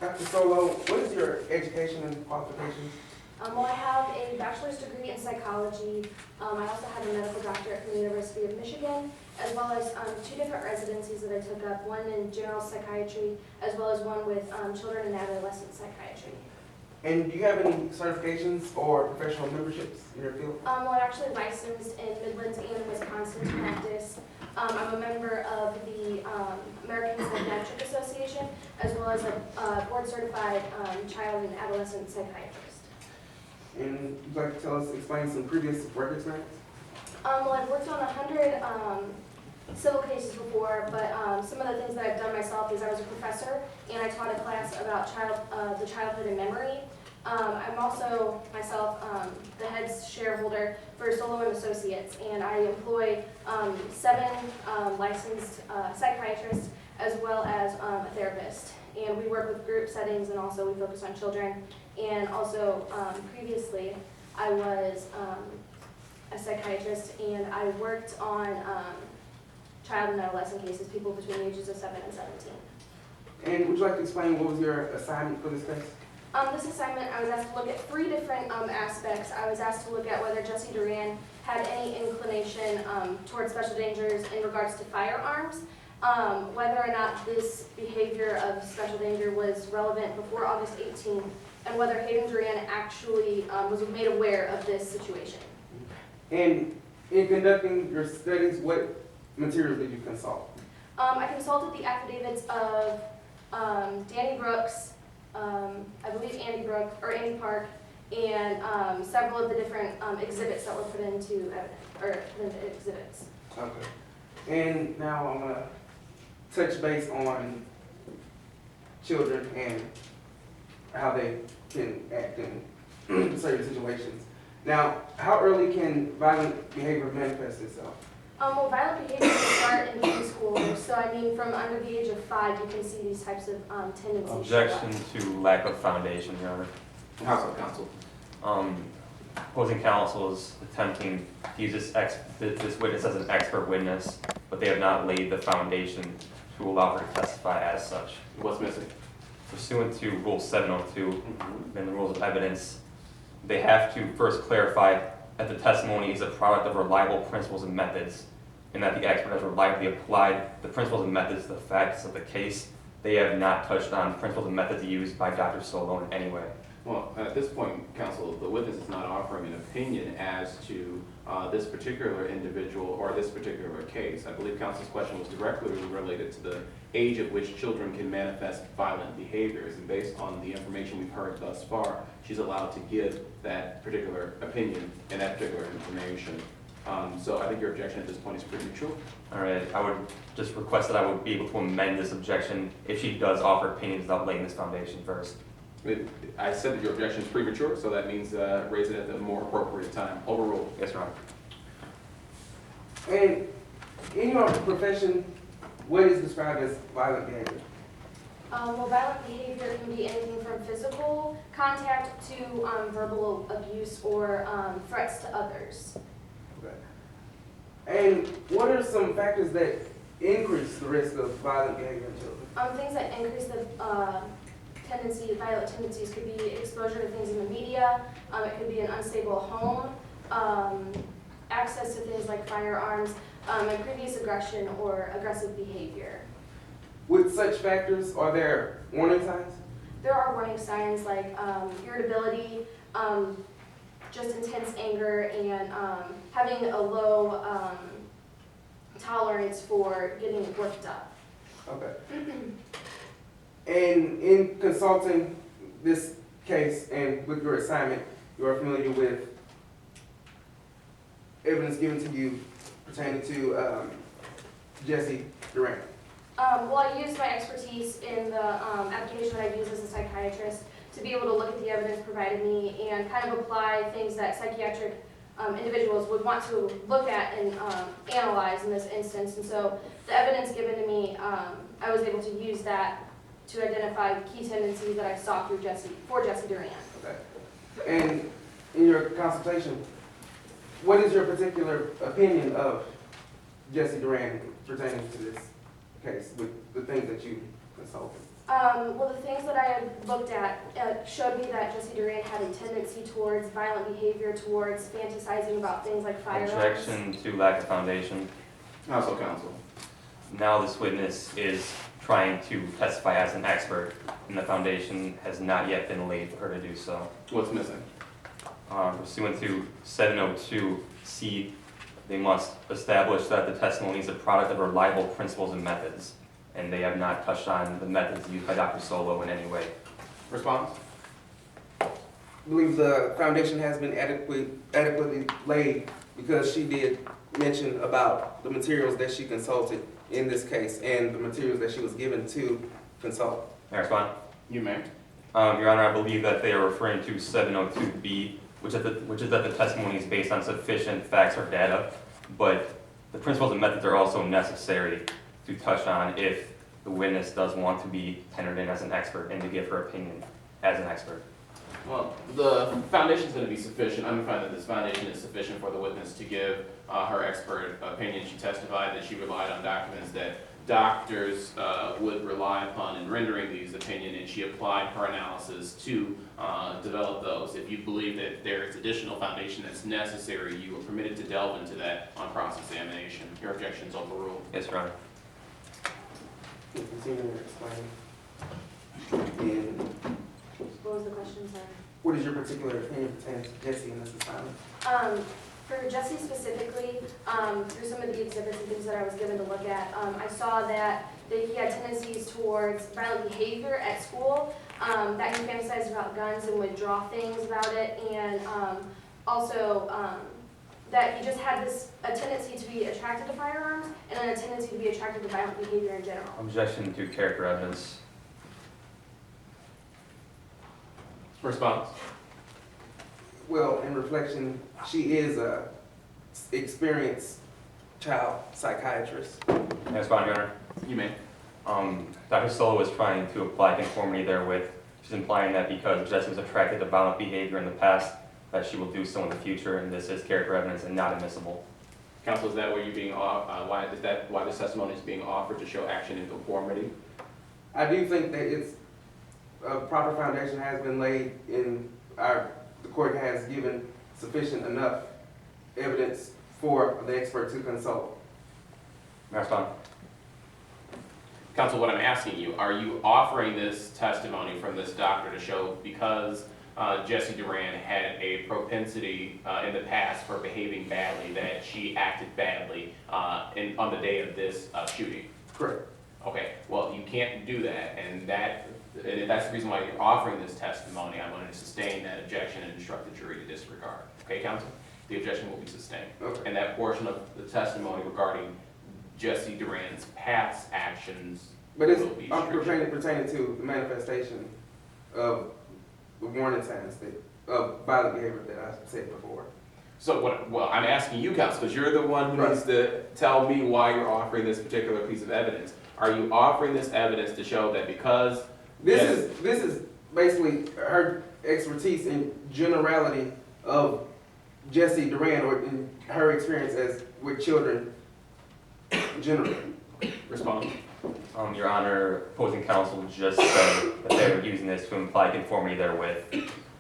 Dr. Solo, what is your education and qualifications? Well, I have a bachelor's degree in psychology. I also have a medical doctorate from the University of Michigan, as well as 2 different residencies that I took up, one in general psychiatry, as well as one with children and adolescent psychiatry. And do you have any certifications or professional memberships in your field? Well, I'm actually licensed in Midlands and Wisconsin to practice. I'm a member of the American Psychiatric Association, as well as a board-certified child and adolescent psychiatrist. And you'd like to explain some previous work experience? Well, I've worked on 100 civil cases before, but some of the things that I've done myself is I was a professor and I taught a class about the childhood and memory. I'm also myself the head shareholder for Solo and Associates, and I employ 7 licensed psychiatrists as well as a therapist. And we work with group settings, and also we focus on children. And also previously I was a psychiatrist, and I worked on child and adolescent cases, people between the ages of 7 and 17. And would you like to explain what was your assignment for this case? This assignment, I was asked to look at 3 different aspects. I was asked to look at whether Jesse Duran had any inclination towards special dangers in regards to firearms, whether or not this behavior of special danger was relevant before August 18th, and whether Hayden Duran actually was made aware of this situation. And in conducting your studies, what materials did you consult? I consulted the affidavits of Danny Brooks, I believe Andy Park, and several of the different exhibits that were put into exhibits. Okay. And now I'm gonna touch base on children and how they can act in certain situations. Now, how early can violent behavior manifest itself? Well, violent behavior can start in preschool, so I mean from under the age of 5 you can see these types of tendencies. Objection to lack of foundation, Your Honor. Counsel. Opposing counsel is attempting to use this witness as an expert witness, but they have not laid the foundation to allow her to testify as such. What's missing? Pursuant to Rule 702 and the rules of evidence, they have to first clarify that the testimony is a product of reliable principles and methods, and that the expert has reliably applied the principles and methods to the facts of the case. They have not touched on principles and methods used by Dr. Solo in any way. Well, at this point, counsel, the witness is not offering an opinion as to this particular individual or this particular case. I believe counsel's question was directly related to the age at which children can manifest violent behaviors, and based on the information we've heard thus far, she's allowed to give that particular opinion and that particular information. So I think your objection at this point is premature. All right, I would just request that I would be able to amend this objection if she does offer opinions without laying this foundation first. I said that your objection is premature, so that means raise it at the more appropriate time. Overruled. Yes, Your Honor. And in your profession, what is described as violent behavior? Well, violent behavior can be anything from physical contact to verbal abuse or threats to others. Okay. And what are some factors that increase the risk of violent behavior in children? Things that increase the violent tendencies could be exposure to things in the media, it could be an unstable home, access to things like firearms, and previous aggression or aggressive behavior. With such factors, are there warning signs? There are warning signs like irritability, just intense anger, and having a low tolerance for getting worked up. Okay. And in consulting this case and with your assignment, you are familiar with evidence given to you pertaining to Jesse Duran? Well, I used my expertise in the application that I use as a psychiatrist to be able to look at the evidence provided me and kind of apply things that psychiatric individuals would want to look at and analyze in this instance. And so the evidence given to me, I was able to use that to identify key tendencies that I saw through Jesse Duran. Okay. And in your consultation, what is your particular opinion of Jesse Duran pertaining to this case with the things that you consulted? Well, the things that I had looked at showed me that Jesse Duran had a tendency towards violent behavior, towards fantasizing about things like firearms. Objection to lack of foundation. Council, counsel. Now this witness is trying to testify as an expert, and the foundation has not yet been laid for her to do so. What's missing? Pursuant to 702C, they must establish that the testimony is a product of reliable principles and methods, and they have not touched on the methods used by Dr. Solo in any way. Response? I believe the foundation has been adequately laid because she did mention about the materials that she consulted in this case and the materials that she was given to consult. May I respond? You may. Your Honor, I believe that they are referring to 702B, which is that the testimony is based on sufficient facts or data, but the principles and methods are also necessary to touch on if the witness does want to be tendered in as an expert and to give her opinion as an expert. Well, the foundation is going to be sufficient. I'm going to find that this foundation is sufficient for the witness to give her expert opinion. She testified that she relied on documents that doctors would rely upon in rendering these opinions, and she applied her analysis to develop those. If you believe that there is additional foundation that's necessary, you are permitted to delve into that on cross-examination. Your objection is overruled. Yes, Your Honor. Continue to explain. And What was the question, sorry? what is your particular opinion pertaining to Jesse in this assignment? For Jesse specifically, through some of the exhibits and things that I was given to look at, I saw that he had tendencies towards violent behavior at school, that he fantasized about guns and would draw things about it, and also that he just had a tendency to be attracted to firearms and then a tendency to be attracted to violent behavior in general. Objection to character evidence. Response? Well, in reflection, she is a experienced child psychiatrist. May I respond, Your Honor? You may. Dr. Solo is trying to apply conformity therewith. She's implying that because Jesse was attracted to violent behavior in the past, that she will do so in the future, and this is character evidence and not admissible. Counsel, is that why you're being why this testimony is being offered, to show action in conformity? I do think that it's a proper foundation has been laid in the court has given sufficient enough evidence for the expert to consult. May I respond? Counsel, what I'm asking you, are you offering this testimony from this doctor to show because Jesse Duran had a propensity in the past for behaving badly, that she acted badly on the day of this shooting? Correct. Okay, well, you can't do that, and if that's the reason why you're offering this testimony, I'm going to sustain that objection and instruct the jury to disregard. Okay, counsel? The objection will be sustained. Okay. And that portion of the testimony regarding Jesse Duran's past actions But it's will be stricken. pertaining to the manifestation of the warning signs of violent behavior that I said before. So well, I'm asking you, counsel, because you're the one who Right. needs to tell me why you're offering this particular piece of evidence. Are you offering this evidence to show that because This is basically her expertise in generality of Jesse Duran, or in her experience with children generally. respond? Your Honor, opposing counsel just said that they're using this to imply conformity therewith.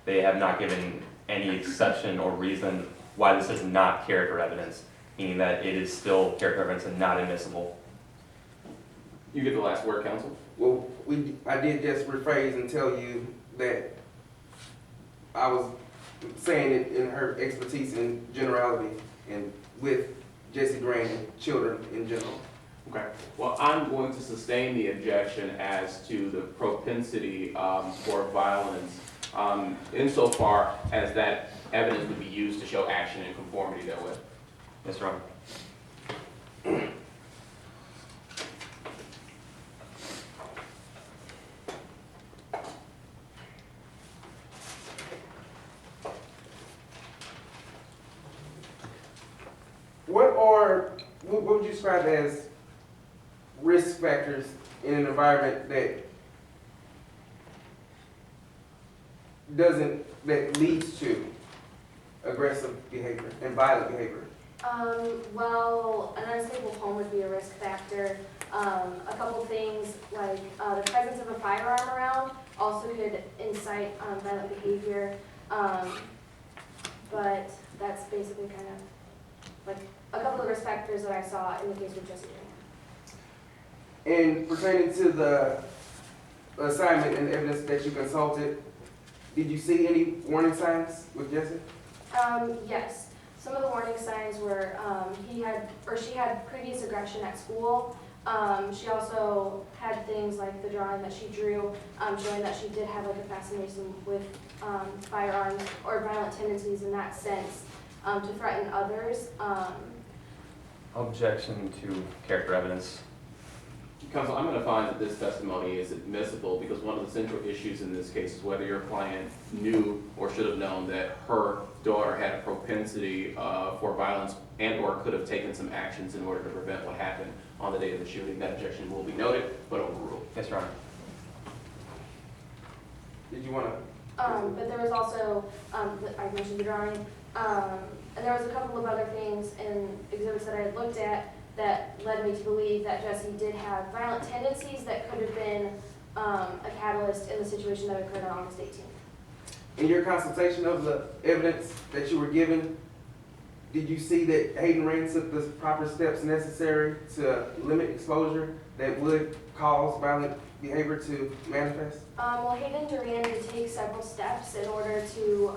They have not given any exception or reason why this is not character evidence, meaning that it is still character evidence and not admissible. You get the last word, counsel. Well, I did just rephrase and tell you that I was saying it in her expertise in generality and with Jesse Duran and children in general. Okay. Well, I'm going to sustain the objection as to the propensity for violence insofar as that evidence would be used to show action in conformity therewith. Yes, Your Honor. What would you describe as risk factors in an environment that leads to aggressive behavior and violent behavior? Well, an unstable home would be a risk factor. A couple things like the presence of a firearm around also could incite violent behavior. But that's basically kind of like a couple of risk factors that I saw in the case with Jesse Graham. And pertaining to the assignment and evidence that you consulted, did you see any warning signs with Jesse? Yes. Some of the warning signs were she had previous aggression at school. She also had things like the drawing that she drew showing that she did have like a fascination with firearms or violent tendencies in that sense to threaten others. Objection to character evidence. Counsel, I'm going to find that this testimony is admissible because one of the central issues in this case is whether your client knew or should have known that her daughter had a propensity for violence and or could have taken some actions in order to prevent what happened on the day of the shooting. That objection will be noted, but overruled. Yes, Your Honor. Did you want to? But there was also, I mentioned the drawing, and there was a couple of other things in exhibits that I had looked at that led me to believe that Jesse did have violent tendencies that could have been a catalyst in the situation that occurred on August 18th. In your consultation of the evidence that you were given, did you see that Hayden Rain took the proper steps necessary to limit exposure that would cause violent behavior to manifest? Well, Hayden Duran did take several steps in order to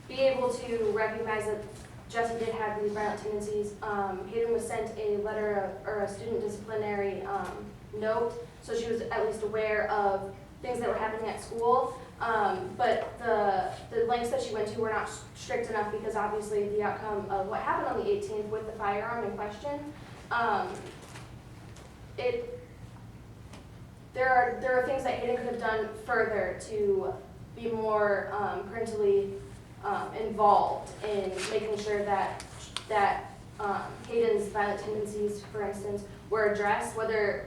be able to recognize that Jesse did have these violent tendencies. Hayden was sent a letter or a student disciplinary note, so she was at least aware of things that were happening at school. But the lengths that she went to were not strict enough because obviously the outcome of what happened on the 18th with the firearm in question, there are things that Hayden could have done further to be more parentally involved in making sure that Hayden's violent tendencies, for instance, were addressed, whether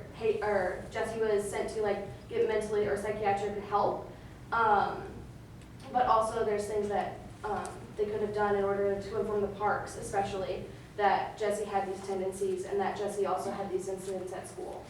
Jesse was sent to like get mentally or psychiatric help. But also there's things that they could have done in order to inform the parks, especially, that Jesse had these tendencies and that Jesse also had these incidents at school.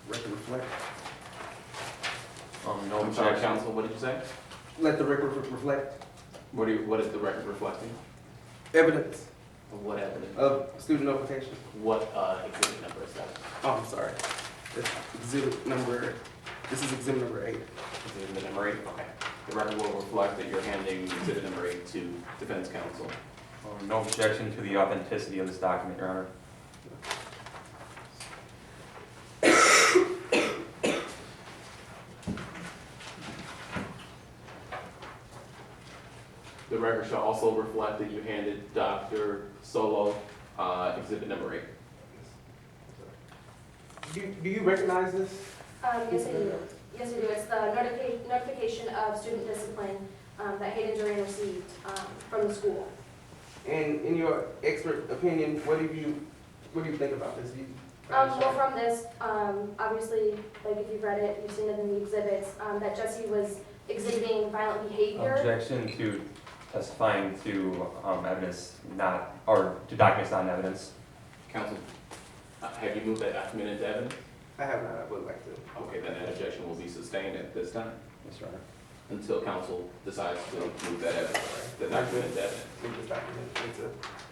Record reflect. No I'm sorry, objection. counsel, what did you say? Let the record reflect What is the record reflecting? evidence What evidence? of student notification. What exhibit number is that? Oh, I'm sorry. This is exhibit number 8. Exhibit number 8? Okay. The record will reflect that you're handing exhibit number 8 to defense counsel. No objection to the authenticity of this document, Your Honor. The record shall also reflect that you handed Dr. Solo exhibit number 8. Do you recognize this? Yes, I do. Yes, I do. It's the notification of student discipline that Hayden Duran received from the school. And in your expert opinion, what do you think about this? Well, from this, obviously, like if you've read it, you've seen it in the exhibits, that Jesse was exhibiting violent behavior. Objection to testifying to evidence not, or to documents not in evidence. Counsel, have you moved that document into evidence? I have not. I would like to. Okay, then that objection will be sustained at this time Yes, Your Honor. until counsel decides to move that evidence, the document into evidence. Move this document into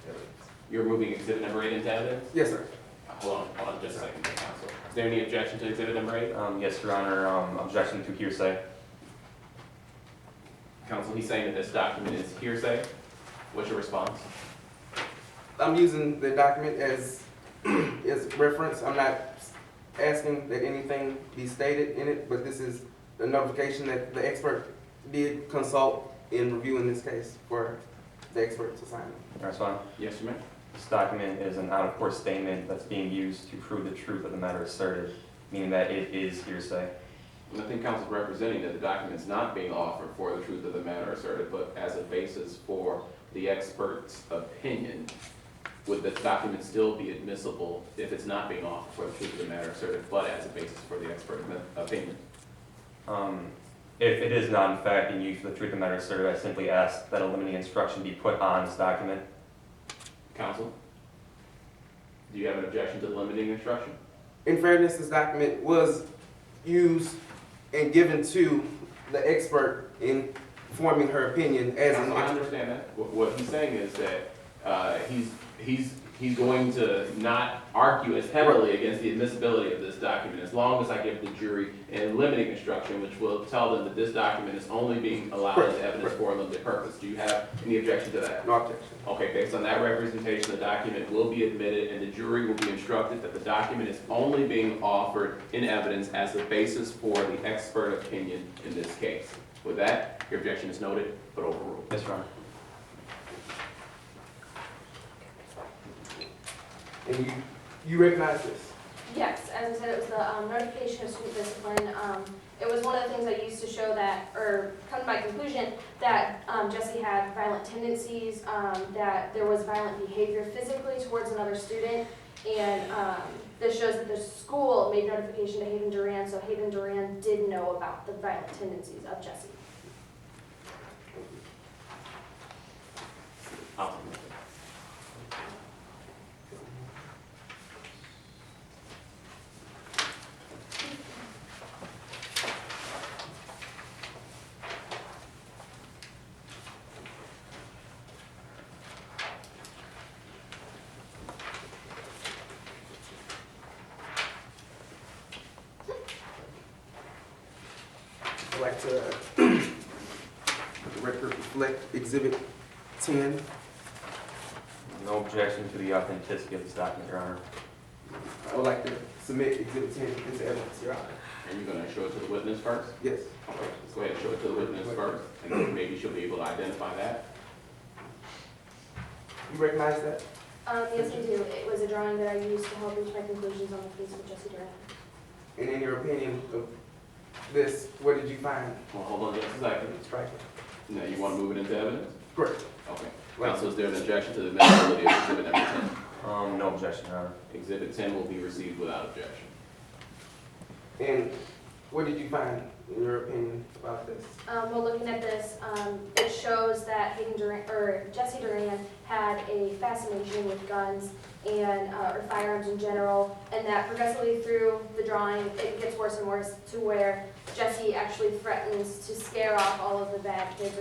evidence. You're moving exhibit number 8 into evidence? Yes, sir. Hold on just a second, counsel. Is there any objection to exhibit number 8? Yes, Your Honor. Objection to hearsay. Counsel, he's saying that this document is hearsay. What's your response? I'm using the document as reference. I'm not asking that anything be stated in it, but this is the notification that the expert did consult in reviewing this case for the expert's assignment. Your Honor, Yes, you may. this document is an out-of-court statement that's being used to prove the truth of the matter asserted, meaning that it is hearsay. And I think council's representing that the document's not being offered for the truth of the matter asserted, but as a basis for the expert's opinion. Would the document still be admissible if it's not being offered for the truth of the matter asserted, but as a basis for the expert opinion? If it is not in fact being used for the truth of the matter asserted, I simply ask that a limiting instruction be put on this document. Counsel? Do you have an objection to the limiting instruction? In fairness, this document was used and given to the expert in forming her opinion as an Counsel, I expert. understand that. What he's saying is that he's going to not argue as heavily against the admissibility of this document as long as I give the jury a limiting instruction, which will tell them that this document is only being allowed as evidence for a limited purpose. Do you have any objection to that? No objection. Okay, based on that representation, the document will be admitted and the jury will be instructed that the document is only being offered in evidence as the basis for the expert opinion in this case. With that, your objection is noted but overruled. Yes, Your Honor. And you recognize this? Yes, as I said, it was the notification of student discipline. It was one of the things I used to show that, or come to my conclusion, that Jesse had violent tendencies, that there was violent behavior physically towards another student, and this shows that the school made notification to Hayden Duran, so Hayden Duran did know about the violent tendencies of Jesse. I'd like to the record reflect Exhibit 10. No objection to the authenticity of this document, Your Honor. I would like to submit Exhibit 10 into evidence, Your Honor. Are you going to show it to the witness first? Yes. Okay, let's go ahead and show it to the witness first, and then maybe she'll be able to identify that. You recognize that? Yes, I do. It was a drawing that I used to help reach my conclusions on the case with Jesse Duran. And in your opinion of this, what did you find Well, hold on just a second. striking? Now, you want to move it into evidence? Correct. Okay. Counsel, is there an objection to the admissibility of exhibit number 10? No objection, Your Honor. Exhibit 10 will be received without objection. And what did you find in your opinion about this? Well, looking at this, it shows that Hayden Duran, or Jesse Duran had a fascination with guns and or firearms in general, and that progressively through the drawing, it gets worse and worse to where Jesse actually threatens to scare off all of the bad kids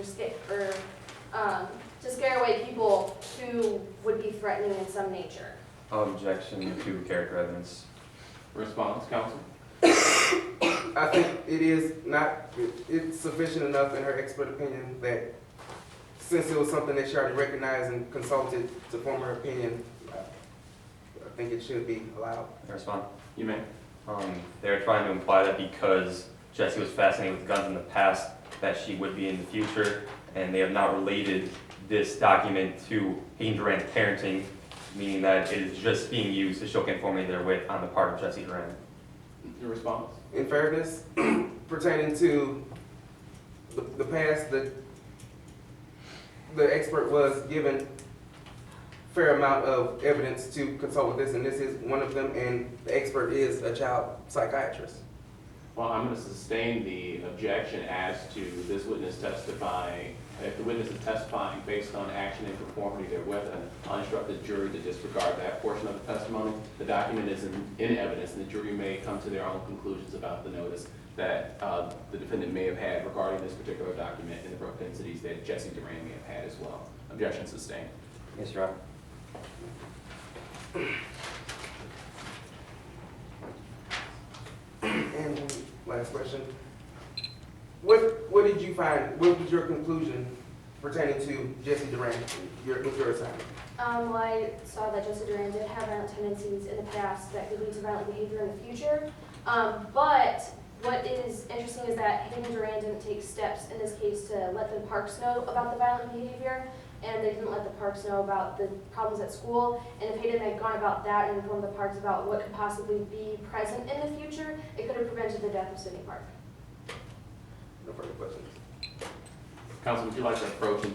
to scare away people who would be threatening in some nature. Objection to character evidence. Response, counsel? I think it is not, it's sufficient enough in her expert opinion that since it was something that she already recognized and consulted to form her opinion, I think it should be allowed. Can I respond? You may. They're trying to imply that because Jesse was fascinated with guns in the past, that she would be in the future, and they have not related this document to Hayden Duran's parenting, meaning that it is just being used to show conformity therewith on the part of Jesse Duran. Your response? In fairness, pertaining to the past, the expert was given fair amount of evidence to consult with this, and this is one of them, and the expert is a child psychiatrist. Well, I'm going to sustain the objection as to this witness testifying. If the witness is testifying based on action and conformity therewith, I instruct the jury to disregard that portion of the testimony. The document is in evidence, and the jury may come to their own conclusions about the notice that the defendant may have had regarding this particular document and the propensities that Jesse Duran may have had as well. Objection sustained. Yes, Your Honor. And last question. What did you find, what was your conclusion pertaining to Jesse Duran, with your assignment? Well, I saw that Jesse Duran did have violent tendencies in the past that could lead to violent behavior in the future. But what is interesting is that Hayden Duran didn't take steps in this case to let the Parks know about the violent behavior, and they didn't let the Parks know about the problems at school. And if Hayden had gone about that and informed the Parks about what could possibly be present in the future, it could have prevented the death of Sydney Park. further questions. Counsel, would you like to approach and